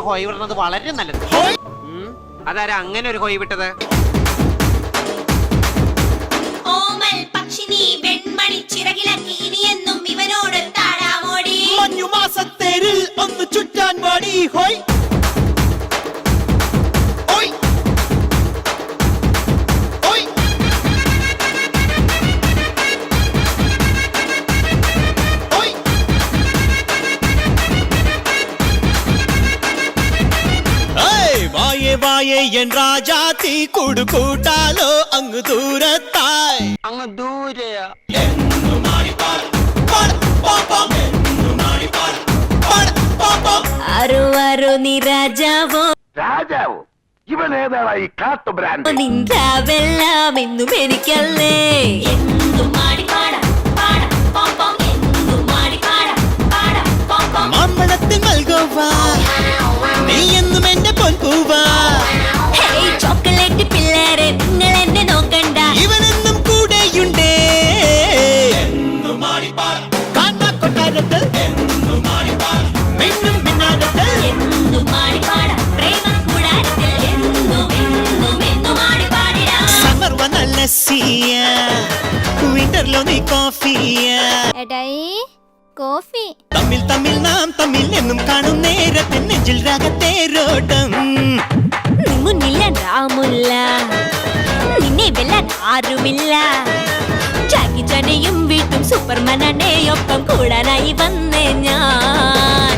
ഹോയ് വിടുന്നത് വളരെ നല്ലത്. അതാരാ അങ്ങനെ ഒരു ഹോയ് വിട്ടത്? ഓമൽ പക്ഷിനി വെൺമണി ചിറകിലക്കി ഇനിയെന്നും ഇവനോട് താഴാമോടി. മഞ്ഞുമാസത്തേരിൽ ഒന്ന് ചുറ്റാൻ പാടി ഹോയ്. വായേ എൻ രാജാത്തി കൂടു കൂട്ടാലോ അങ്ങ് ദൂരത്തായി. അങ്ങ് ദൂരെയാ? ആരോ നീ രാജാവോ? രാജാവോ? ഇവനേതാ ഈ കാട്ടു ബ്രാൻഡ്? നിന്റാവെല്ലാം എന്നും എനിക്കല്ലേ. മാമ്പഴത്തിൽ മൽഗോവാ നീ എന്നും എന്റെ പൊൻപൂവാ. ചോക്ലേറ്റ് പിള്ളേരെ നിങ്ങൾ എന്നെ നോക്കണ്ട, ഇവനെന്നും കൂടെയുണ്ടേ. കൊട്ടാരത്തിൽ മിന്നും മിന്നാരത്തിൽ സമ്മർ വന്നല്ല സിയ വിന്റർലോ നീ കോഫിയ. കോഫി തമ്മിൽ നാം തമ്മിൽ എന്നും കാണും നേരത്തെ നെഞ്ചിൽ രാഗത്തേരോട്ടം. മുന്നില്ല രാമുല്ല, നിന്നെ വെല്ലാൻ ആരുമില്ല. ജാക്കിച്ചാനെയും വീട്ടും സൂപ്പർമാനെ ഒപ്പം കൂടാനായി വന്നേ ഞാൻ.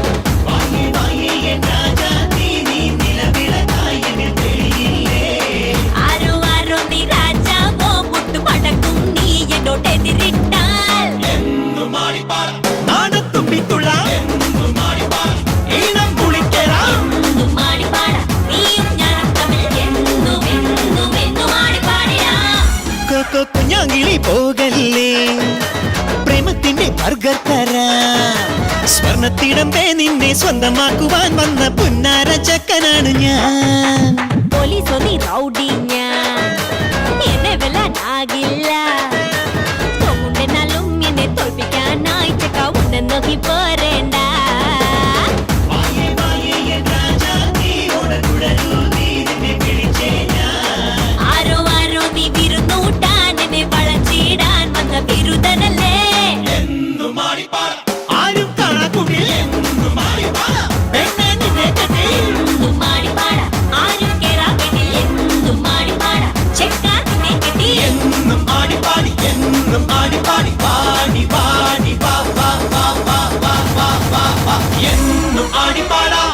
ആരോ നീ രാജാവോ? മുട്ടുമടക്കും നീ എന്നോട്ടെതിരിട്ടാൽ. നാടത്തുമ്പിത്തുള്ള ഈണം പുളിക്കരാം. കുഞ്ഞാങ്കിളി പോകല്ലേ പ്രേമത്തിന്റെ ബർഗർ തരാം. സ്വർണത്തിടമ്പേ നിന്നെ സ്വന്തമാക്കുവാൻ വന്ന പുന്നാര ചക്കനാണ് ഞാൻ. പോലീസോ നീ റൗഡി, ഞാൻ എന്നെ വെല്ലാനാകില്ല. തോന്നുണ്ടെന്നാലും എന്നെ തോൽപ്പിക്കാനായി ചക്ക ഉണ്ടെന്ന് നോക്കി പോരേണ്ട. ആരോ നീ വിരുന്നൂട്ടാൻ എന്നെ വളച്ചിടാൻ വന്ന ബിരുദനല്ലേ. ആരും കാണാക്കുടിൽ ആരും കേറാകെട്ടിൽ എന്നും മാടിപ്പാട ചെക്കാ നിന്നെ കെട്ടി. എന്നും ആടിപ്പാടി എന്നും ആടിപ്പാടി പാടി പാടി പാ പാ പാ പാ പാ പാ പാ എന്നും ആടിപ്പാടാം.